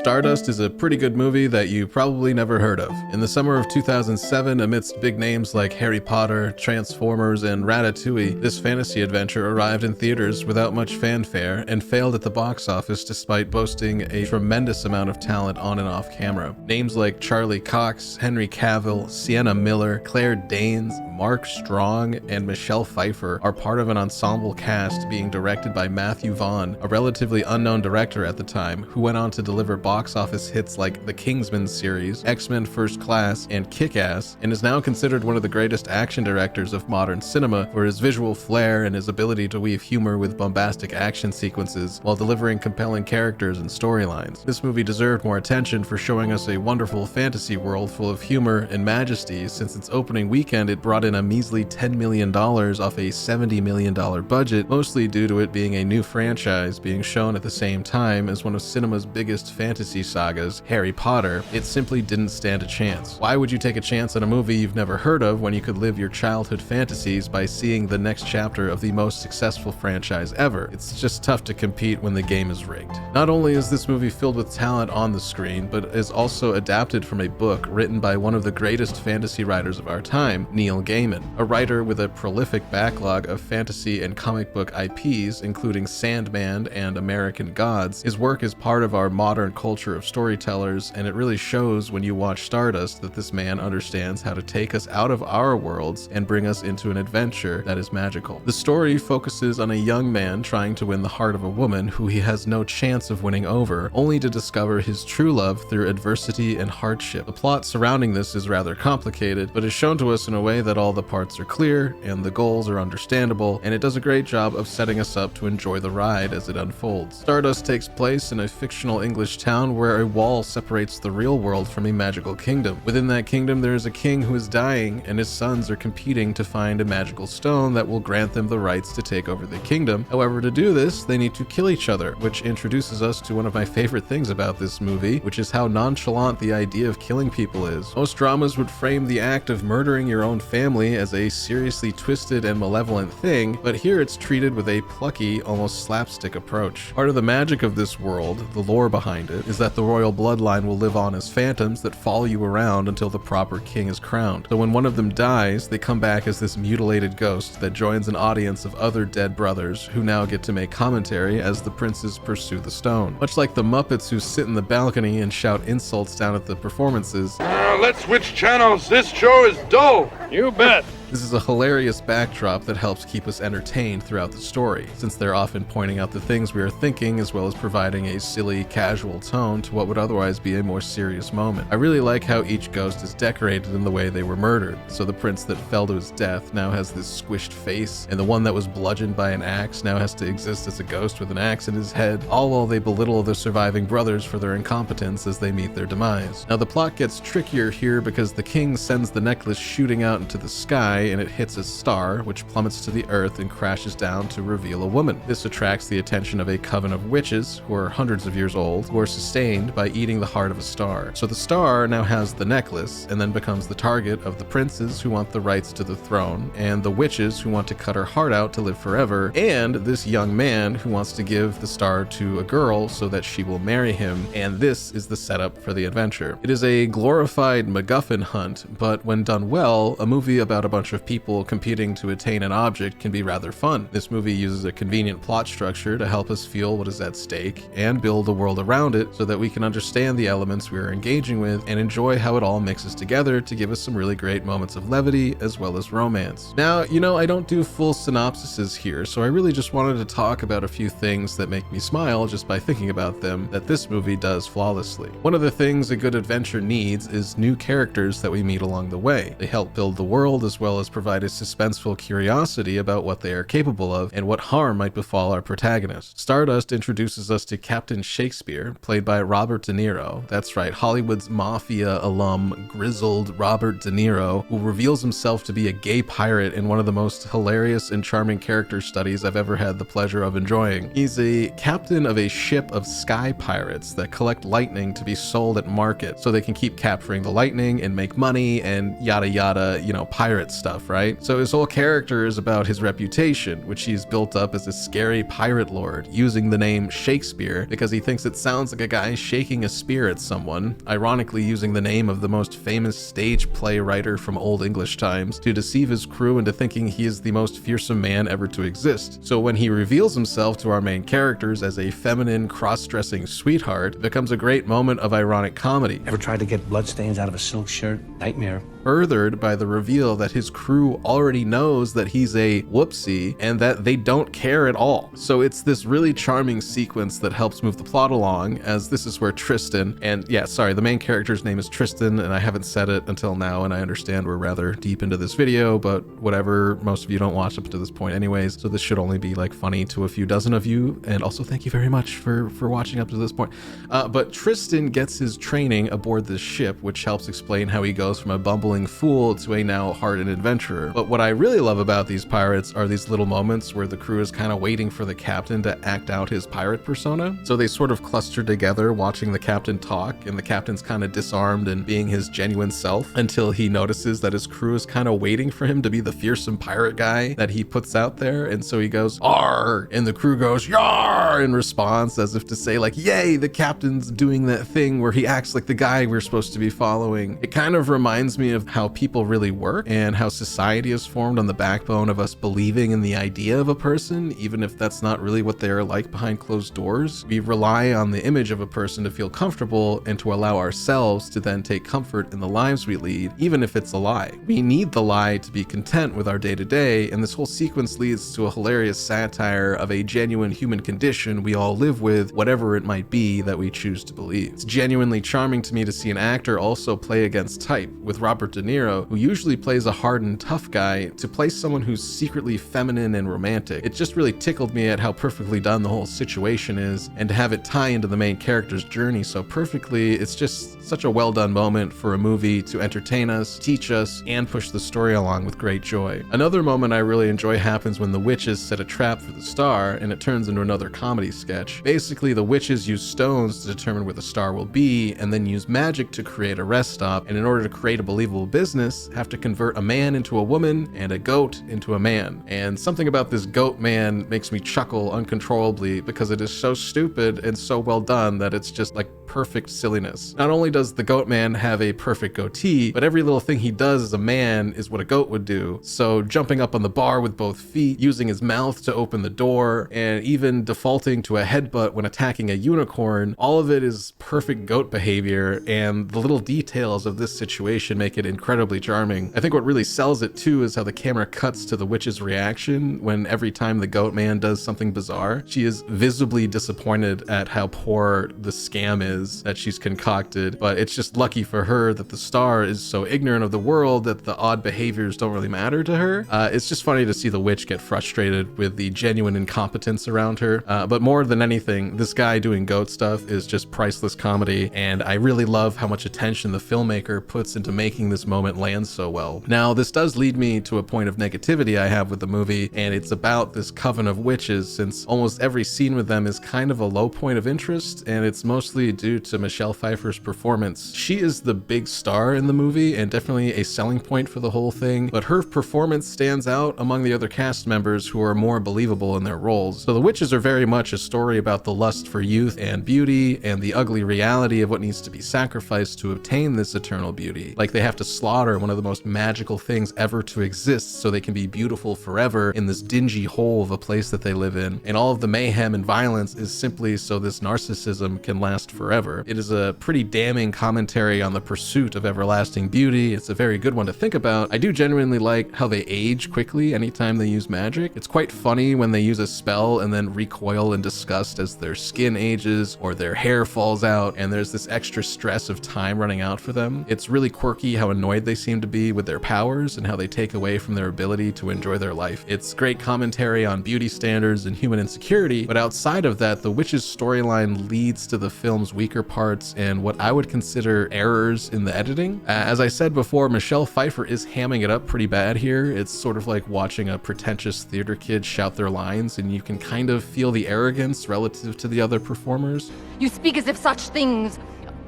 Stardust is a pretty good movie that you probably never heard of. In the summer of 2007, amidst big names like Harry Potter, Transformers, and Ratatouille, this fantasy adventure arrived in theaters without much fanfare and failed at the box office despite boasting a tremendous amount of talent on and off camera. Names like Charlie Cox, Henry Cavill, Sienna Miller, Claire Danes, Mark Strong, and Michelle Pfeiffer are part of an ensemble cast being directed by Matthew Vaughn, a relatively unknown director at the time, who went on to deliver box office hits like the Kingsman series, X-Men First Class, and Kick-Ass, and is now considered one of the greatest action directors of modern cinema for his visual flair and his ability to weave humor with bombastic action sequences while delivering compelling characters and storylines. This movie deserved more attention for showing us a wonderful fantasy world full of humor and majesty. Since its opening weekend, it brought in a measly $10 million off a $70 million budget, mostly due to it being a new franchise being shown at the same time as one of cinema's biggest fantasy sagas, Harry Potter. It simply didn't stand a chance. Why would you take a chance on a movie you've never heard of when you could live your childhood fantasies by seeing the next chapter of the most successful franchise ever? It's just tough to compete when the game is rigged. Not only is this movie filled with talent on the screen, but is also adapted from a book written by one of the greatest fantasy writers of our time, Neil Gaiman, a writer with a prolific backlog of fantasy and comic book IPs, including Sandman and American Gods. His work is part of our modern culture of storytellers, and it really shows when you watch Stardust that this man understands how to take us out of our worlds and bring us into an adventure that is magical. The story focuses on a young man trying to win the heart of a woman who he has no chance of winning over, only to discover his true love through adversity and hardship. The plot surrounding this is rather complicated, but is shown to us in a way that all the parts are clear and the goals are understandable, and it does a great job of setting us up to enjoy the ride as it unfolds. Stardust takes place in a fictional English town where a wall separates the real world from a magical kingdom. Within that kingdom, there is a king who is dying, and his sons are competing to find a magical stone that will grant them the rights to take over the kingdom. However, to do this, they need to kill each other, which introduces us to one of my favorite things about this movie, which is how nonchalant the idea of killing people is. Most dramas would frame the act of murdering your own family as a seriously twisted and malevolent thing, but here it's treated with a plucky, almost slapstick approach. Part of the magic of this world, the lore behind it, is that the royal bloodline will live on as phantoms that follow you around until the proper king is crowned. So when one of them dies, they come back as this mutilated ghost that joins an audience of other dead brothers who now get to make commentary as the princes pursue the stone. Much like the Muppets who sit in the balcony and shout insults down at the performances. Let's switch channels. This show is dull. You bet. This is a hilarious backdrop that helps keep us entertained throughout the story, since they're often pointing out the things we are thinking as well as providing a silly, casual tone to what would otherwise be a more serious moment. I really like how each ghost is decorated in the way they were murdered. So the prince that fell to his death now has this squished face, and the one that was bludgeoned by an axe now has to exist as a ghost with an axe in his head, all while they belittle the surviving brothers for their incompetence as they meet their demise. Now the plot gets trickier here because the king sends the necklace shooting out into the sky, and it hits a star, which plummets to the earth and crashes down to reveal a woman. This attracts the attention of a coven of witches, who are hundreds of years old, who are sustained by eating the heart of a star. So the star now has the necklace, and then becomes the target of the princes who want the rights to the throne, and the witches who want to cut her heart out to live forever, and this young man who wants to give the star to a girl so that she will marry him, and this is the setup for the adventure. It is a glorified MacGuffin hunt, but when done well, a movie about a bunch of people competing to attain an object can be rather fun. This movie uses a convenient plot structure to help us feel what is at stake and build a world around it so that we can understand the elements we are engaging with and enjoy how it all mixes together to give us some really great moments of levity as well as romance. Now, I don't do full synopsises here, so I really just wanted to talk about a few things that make me smile just by thinking about them that this movie does flawlessly. One of the things a good adventure needs is new characters that we meet along the way. They help build the world as well as provide a suspenseful curiosity about what they are capable of and what harm might befall our protagonist. Stardust introduces us to Captain Shakespeare, played by Robert De Niro. That's right, Hollywood's mafia alum, grizzled Robert De Niro, who reveals himself to be a gay pirate in one of the most hilarious and charming character studies I've ever had the pleasure of enjoying. He's a captain of a ship of sky pirates that collect lightning to be sold at market so they can keep capturing the lightning and make money and yada yada, pirate stuff. stuff, right? So his whole character is about his reputation, which he's built up as a scary pirate lord, using the name Shakespeare because he thinks it sounds like a guy shaking a spear at someone, ironically using the name of the most famous stage play writer from Old English times to deceive his crew into thinking he is the most fearsome man ever to exist. So when he reveals himself to our main characters as a feminine, cross-dressing sweetheart, it becomes a great moment of ironic comedy. Ever tried to get bloodstains out of a silk shirt? Nightmare. Furthered by the reveal that his crew already knows that he's a whoopsie and that they don't care at all. So it's this really charming sequence that helps move the plot along, as this is where Tristan, and yeah, sorry, the main character's name is Tristan, and I haven't said it until now, and I understand we're rather deep into this video, but whatever, most of you don't watch up to this point anyways, so this should only be like funny to a few dozen of you, and also thank you very much for watching up to this point. But Tristan gets his training aboard this ship, which helps explain how he goes from a bumbling fool to a now hardened adventurer. But what I really love about these pirates are these little moments where the crew is kind of waiting for the captain to act out his pirate persona. So they sort of cluster together watching the captain talk, and the captain's kind of disarmed and being his genuine self until he notices that his crew is kind of waiting for him to be the fearsome pirate guy that he puts out there. And so he goes, "Arr!" and the crew goes, "Yar!" in response, as if to say like, yay, the captain's doing that thing where he acts like the guy we're supposed to be following. It kind of reminds me of how people really work and how society is formed on the backbone of us believing in the idea of a person, even if that's not really what they're like behind closed doors. We rely on the image of a person to feel comfortable and to allow ourselves to then take comfort in the lives we lead, even if it's a lie. We need the lie to be content with our day-to-day, and this whole sequence leads to a hilarious satire of a genuine human condition we all live with, whatever it might be that we choose to believe. It's genuinely charming to me to see an actor also play against type, with Robert De Niro, who usually plays a hardened, tough guy, to play someone who's secretly feminine and romantic. It just really tickled me at how perfectly done the whole situation is, and to have it tie into the main character's journey so perfectly. It's just such a well done moment for a movie to entertain us, teach us, and push the story along with great joy. Another moment I really enjoy happens when the witches set a trap for the star, and it turns into another comedy sketch. Basically, the witches use stones to determine where the star will be, and then use magic to create a rest stop, and in order to create a believable business, have to convert a man into a woman and a goat into a man. And something about this goat man makes me chuckle uncontrollably because it is so stupid and so well done that it's just like perfect silliness. Not only does the goat man have a perfect goatee, but every little thing he does as a man is what a goat would do. So jumping up on the bar with both feet, using his mouth to open the door, and even defaulting to a headbutt when attacking a unicorn, all of it is perfect goat behavior, and the little details of this situation make it incredibly charming. I think what really sells it too is how the camera cuts to the witch's reaction when every time the goat man does something bizarre. She is visibly disappointed at how poor the scam is that she's concocted, but it's just lucky for her that the star is so ignorant of the world that the odd behaviors don't really matter to her. It's just funny to see the witch get frustrated with the genuine incompetence around her, but more than anything, this guy doing goat stuff is just priceless comedy, and I really love how much attention the filmmaker puts into making this moment land so well. Now, this does lead me to a point of negativity I have with the movie, and it's about this coven of witches, since almost every scene with them is kind of a low point of interest, and it's mostly due to Michelle Pfeiffer's performance. She is the big star in the movie and definitely a selling point for the whole thing, but her performance stands out among the other cast members who are more believable in their roles. So the witches are very much a story about the lust for youth and beauty and the ugly reality of what needs to be sacrificed to obtain this eternal beauty. Like they have to slaughter one of the most magical things ever to exist so they can be beautiful forever in this dingy hole of a place that they live in. And all of the mayhem and violence is simply so this narcissism can last forever. It is a pretty damning commentary on the pursuit of everlasting beauty. It's a very good one to think about. I do genuinely like how they age quickly anytime they use magic. It's quite funny when they use a spell and then recoil in disgust as their skin ages or their hair falls out and there's this extra stress of time running out for them. It's really quirky how annoyed they seem to be with their powers and how they take away from their ability to enjoy their life. It's great commentary on beauty standards and human insecurity, but outside of that, the witch's storyline leads to the film's weaker parts and what I would consider errors in the editing. As I said before, Michelle Pfeiffer is hamming it up pretty bad here. It's sort of like watching a pretentious theater kid shout their lines, and you can kind of feel the arrogance relative to the other performers. You speak as if such things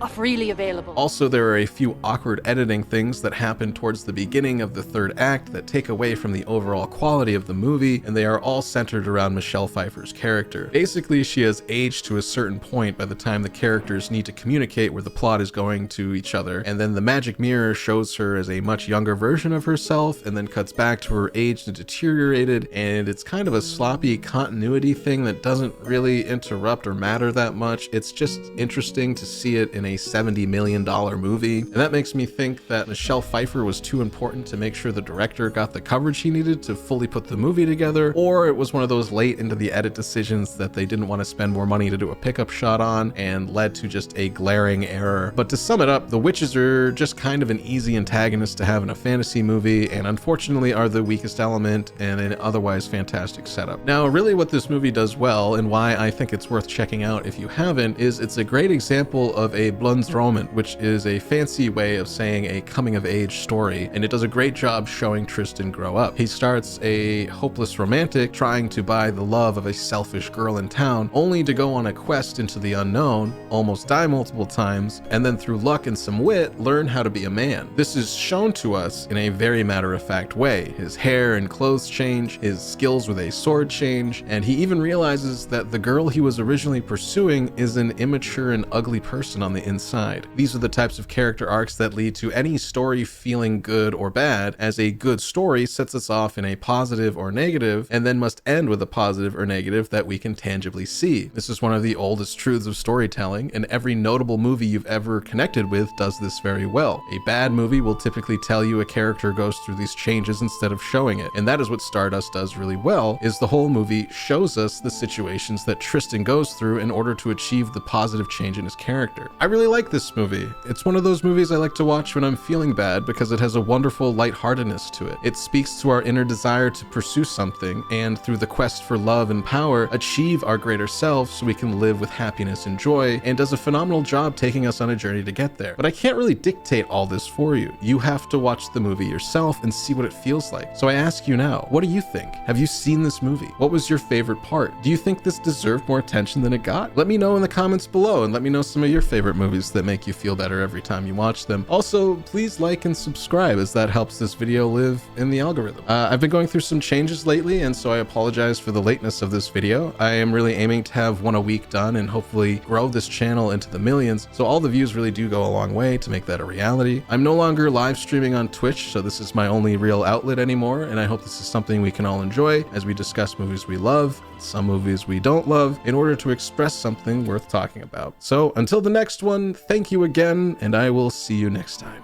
are freely available. Also, there are a few awkward editing things that happen towards the beginning of the third act that take away from the overall quality of the movie, and they are all centered around Michelle Pfeiffer's character. Basically, she has aged to a certain point by the time the characters need to communicate where the plot is going to each other, and then the magic mirror shows her as a much younger version of herself, and then cuts back to her aged and deteriorated, and it's kind of a sloppy continuity thing that doesn't really interrupt or matter that much. It's just interesting to see it in a $70 million movie, and that makes me think that Michelle Pfeiffer was too important to make sure the director got the coverage he needed to fully put the movie together, or it was one of those late into the edit decisions that they didn't want to spend more money to do a pickup shot on and led to just a glaring error. But to sum it up, the witches are just kind of an easy antagonist to have in a fantasy movie, and unfortunately are the weakest element in an otherwise fantastic setup. Now, really what this movie does well, and why I think it's worth checking out if you haven't, is it's a great example of a Blundsroman, which is a fancy way of saying a coming-of-age story, and it does a great job showing Tristan grow up. He starts a hopeless romantic trying to buy the love of a selfish girl in town, only to go on a quest into the unknown, almost die multiple times, and then through luck and some wit, learn how to be a man. This is shown to us in a very matter-of-fact way. His hair and clothes change, his skills with a sword change, and he even realizes that the girl he was originally pursuing is an immature and ugly person on the inside. These are the types of character arcs that lead to any story feeling good or bad, as a good story sets us off in a positive or negative, and then must end with a positive or negative that we can tangibly see. This is one of the oldest truths of storytelling, and every notable movie you've ever connected with does this very well. A bad movie will typically tell you a character goes through these changes instead of showing it, and that is what Stardust does really well, is the whole movie shows us the situations that Tristan goes through in order to achieve the positive change in his character. I really like this movie. It's one of those movies I like to watch when I'm feeling bad because it has a wonderful lightheartedness to it. It speaks to our inner desire to pursue something, and through the quest for love and power, achieve our greater selves so we can live with happiness and joy, and does a phenomenal job taking us on a journey to get there. But I can't really dictate all this for you. You have to watch the movie yourself and see what it feels like. So I ask you now, what do you think? Have you seen this movie? What was your favorite part? Do you think this deserved more attention than it got? Let me know in the comments below, and let me know some of your favorite movies that make you feel better every time you watch them. Also, please like and subscribe, as that helps this video live in the algorithm. I've been going through some changes lately, and so I apologize for the lateness of this video. I am really aiming to have one a week done and hopefully grow this channel into the millions, so all the views really do go a long way to make that a reality. I'm no longer live streaming on Twitch, so this is my only real outlet anymore, and I hope this is something we can all enjoy as we discuss movies we love, some movies we don't love, in order to express something worth talking about. So until the next one, thank you again, and I will see you next time.